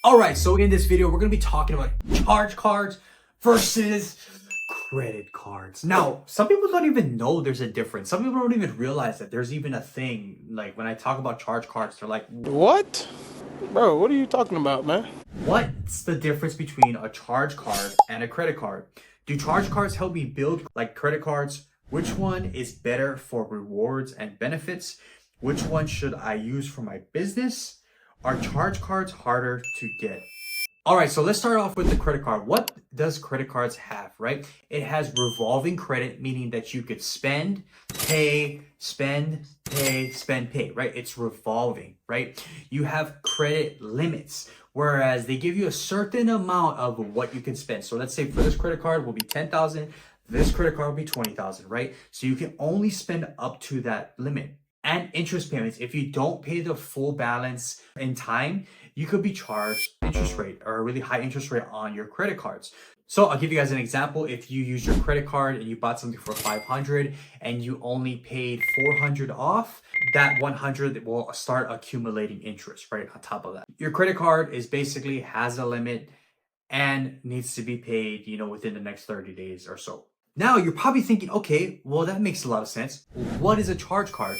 All right, so in this video, we're gonna be talking about charge cards versus credit cards. Now, some people don't even know there's a difference. Some people don't even realize that there's even a thing. Like when I talk about charge cards, they're like, What? Bro, what are you talking about, man? what's the difference between a charge card and a credit card? Do charge cards help me build like credit cards? Which one is better for rewards and benefits? Which one should I use for my business? Are charge cards harder to get? All right, so let's start off with the credit card. What does credit cards have, right? It has revolving credit, meaning that you could spend, pay, spend, pay, spend, pay, right? It's revolving, right? You have credit limits, whereas they give you a certain amount of what you can spend. So let's say for this credit card will be 10,000, this credit card will be 20,000, right? So you can only spend up to that limit. And interest payments, if you don't pay the full balance in time, you could be charged interest rate or a really high interest rate on your credit cards. So I'll give you guys an example. If you use your credit card and you bought something for 500 and you only paid 400 off, that 100 will start accumulating interest right on top of that. Your credit card is basically has a limit and needs to be paid, within the next 30 days or so. Now you're probably thinking, okay, well, that makes a lot of sense. What is a charge card?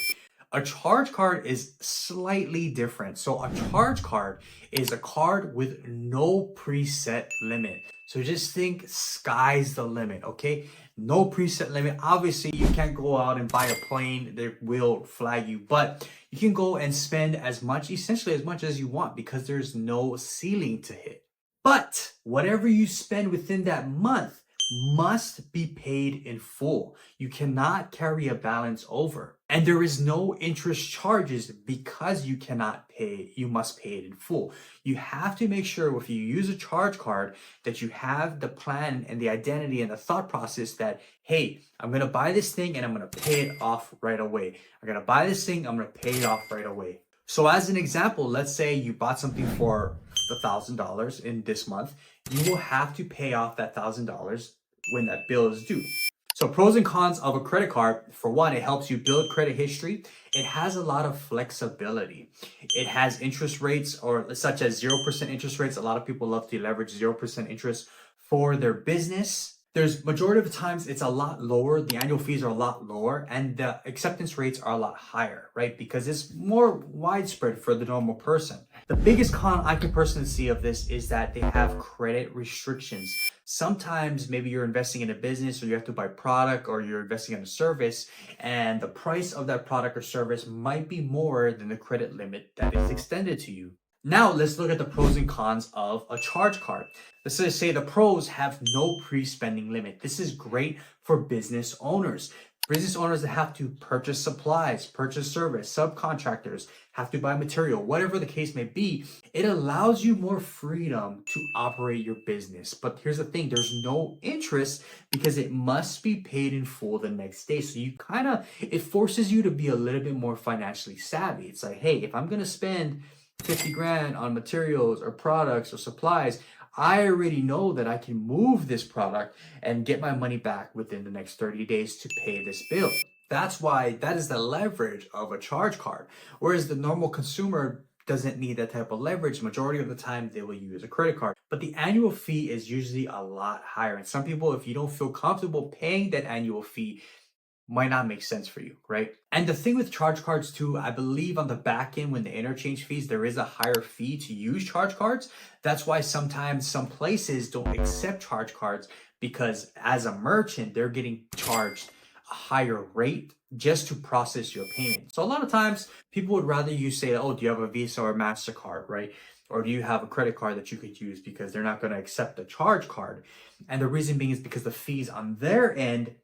A charge card is slightly different. So a charge card is a card with no preset limit. So just think sky's the limit, okay? No preset limit. Obviously, you can't go out and buy a plane. They will flag you, but you can go and spend essentially as much as you want because there's no ceiling to hit. But whatever you spend within that month must be paid in full. You cannot carry a balance over. And there is no interest charges because you cannot pay, you must pay it in full. You have to make sure if you use a charge card that you have the plan and the identity and the thought process that, hey, I'm gonna buy this thing and I'm gonna pay it off right away. I'm gonna buy this thing, I'm gonna pay it off right away. So as an example, let's say you bought something for $1,000 in this month, you will have to pay off that $1,000 when that bill is due. So pros and cons of a credit card, for one, it helps you build credit history. It has a lot of flexibility. It has interest rates such as 0% interest rates. A lot of people love to leverage 0% interest for their business. There's majority of the times it's a lot lower. The annual fees are a lot lower and the acceptance rates are a lot higher, right? Because it's more widespread for the normal person. The biggest con I can personally see of this is that they have credit restrictions. Sometimes maybe you're investing in a business or you have to buy product or you're investing in a service and the price of that product or service might be more than the credit limit that is extended to you. Now let's look at the pros and cons of a charge card. Let's just say the pros have no pre-spending limit. This is great for business owners. Business owners that have to purchase supplies, purchase service, subcontractors, have to buy material, whatever the case may be, it allows you more freedom to operate your business. But here's the thing, there's no interest because it must be paid in full the next day. So it forces you to be a little bit more financially savvy. It's like, hey, if I'm gonna spend 50 grand on materials or products or supplies, I already know that I can move this product and get my money back within the next 30 days to pay this bill. That's why that is the leverage of a charge card. Whereas the normal consumer doesn't need that type of leverage. Majority of the time they will use a credit card. But the annual fee is usually a lot higher. And some people, if you don't feel comfortable paying that annual fee, might not make sense for you, right? And the thing with charge cards too, I believe on the back end when the interchange fees, there is a higher fee to use charge cards. That's why sometimes some places don't accept charge cards because as a merchant, they're getting charged a higher rate just to process your payment. So a lot of times people would rather you say, oh, do you have a Visa or MasterCard, right? Or do you have a credit card that you could use because they're not going to accept a charge card. And the reason being is because the fees on their end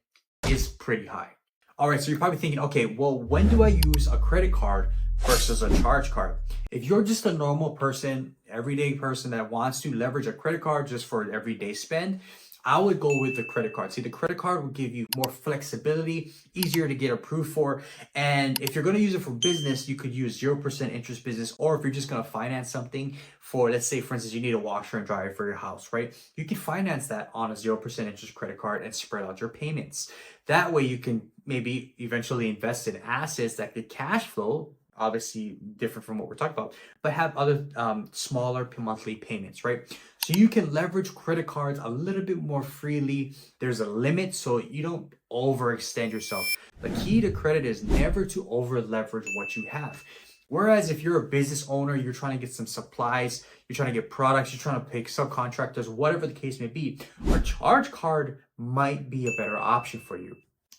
is pretty high. All right, so you're probably thinking, okay, well, when do I use a credit card versus a charge card? If you're just a normal person, everyday person that wants to leverage a credit card just for everyday spend, I would go with the credit card. See, the credit card will give you more flexibility, easier to get approved for. And if you're going to use it for business, you could use 0% interest business. Or if you're just going to finance something for, let's say, for instance, you need a washer and dryer for your house, right? You can finance that on a 0% interest credit card and spread out your payments. That way you can maybe eventually invest in assets that could cash flow obviously different from what we're talking about, but have other smaller monthly payments, right? So you can leverage credit cards a little bit more freely. There's a limit so you don't overextend yourself. The key to credit is never to over leverage what you have. Whereas if you're a business owner, you're trying to get some supplies, you're trying to get products, you're trying to pay subcontractors, whatever the case may be, a charge card might be a better option for you.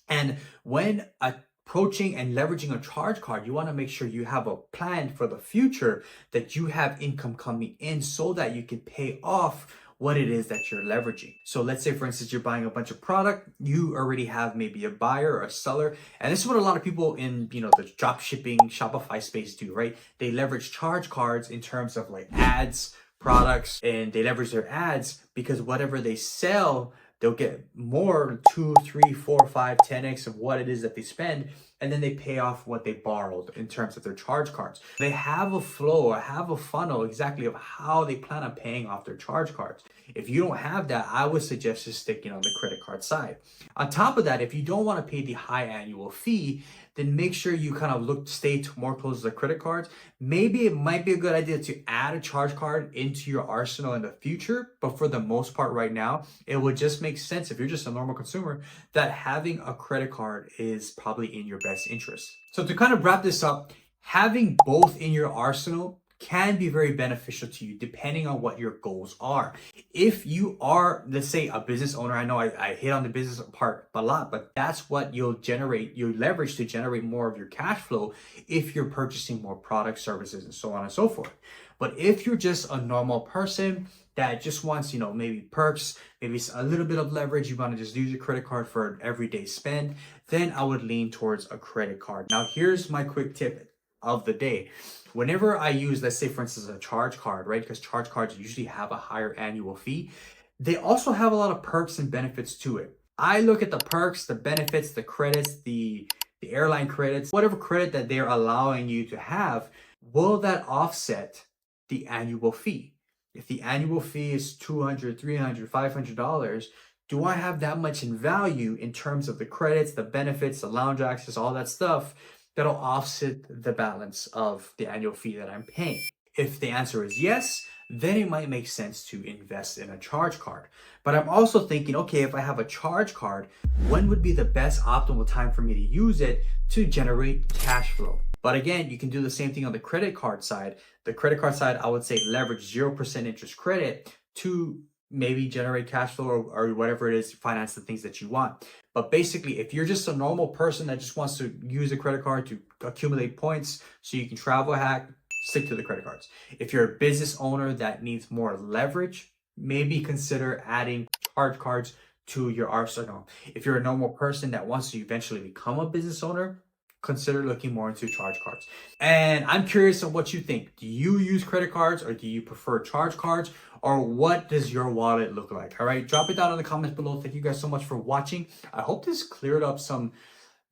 And when approaching and leveraging a charge card, you want to make sure you have a plan for the future, that you have income coming in so that you can pay off what it is that you're leveraging. So let's say, for instance, you're buying a bunch of product, you already have maybe a buyer or a seller. And this is what a lot of people in, the drop shipping Shopify space do, right? They leverage charge cards in terms of like ads, products, and they leverage their ads because whatever they sell, they'll get more, 2, 3, 4, 5, 10x of what it is that they spend, and then they pay off what they borrowed in terms of their charge cards. They have a flow or have a funnel exactly of how they plan on paying off their charge cards. If you don't have that, I would suggest just sticking on the credit card side. On top of that, if you don't want to pay the high annual fee, then make sure you kind of stay more close to the credit cards. Maybe it might be a good idea to add a charge card into your arsenal in the future, but for the most part right now, it would just make sense if you're just a normal consumer that having a credit card is probably in your best interest. So to kind of wrap this up, having both in your arsenal can be very beneficial to you depending on what your goals are. If you are, let's say, a business owner, I know I hit on the business part a lot, but that's what you'll leverage to generate more of your cash flow if you're purchasing more products, services, and so on and so forth. But if you're just a normal person that just wants, maybe perks, maybe a little bit of leverage, you want to just use your credit card for an everyday spend, then I would lean towards a credit card. Now, here's my quick tip of the day. Whenever I use, let's say, for instance, a charge card, right? Because charge cards usually have a higher annual fee. They also have a lot of perks and benefits to it. I look at the perks, the benefits, the credits, the airline credits, whatever credit that they're allowing you to have, will that offset the annual fee? If the annual fee is $200, $300, $500, do I have that much in value in terms of the credits, the benefits, the lounge access, all that stuff that'll offset the balance of the annual fee that I'm paying? If the answer is yes, then it might make sense to invest in a charge card. But I'm also thinking, okay, if I have a charge card, when would be the best optimal time for me to use it to generate cash flow? But again, you can do the same thing on the credit card side. The credit card side, I would say leverage 0% interest credit to maybe generate cash flow or whatever it is, finance the things that you want. But basically, if you're just a normal person that just wants to use a credit card to accumulate points so you can travel hack, stick to the credit cards. If you're a business owner that needs more leverage, maybe consider adding charge cards to your arsenal. If you're a normal person that wants to eventually become a business owner, consider looking more into charge cards. And I'm curious on what you think. Do you use credit cards or do you prefer charge cards? Or what does your wallet look like? All right, drop it down in the comments below. Thank you guys so much for watching. I hope this cleared up some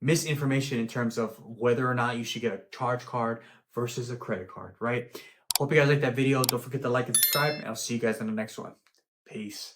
misinformation in terms of whether or not you should get a charge card versus a credit card, right? Hope you guys liked that video. Don't forget to like and subscribe, and I'll see you guys in the next one. Peace.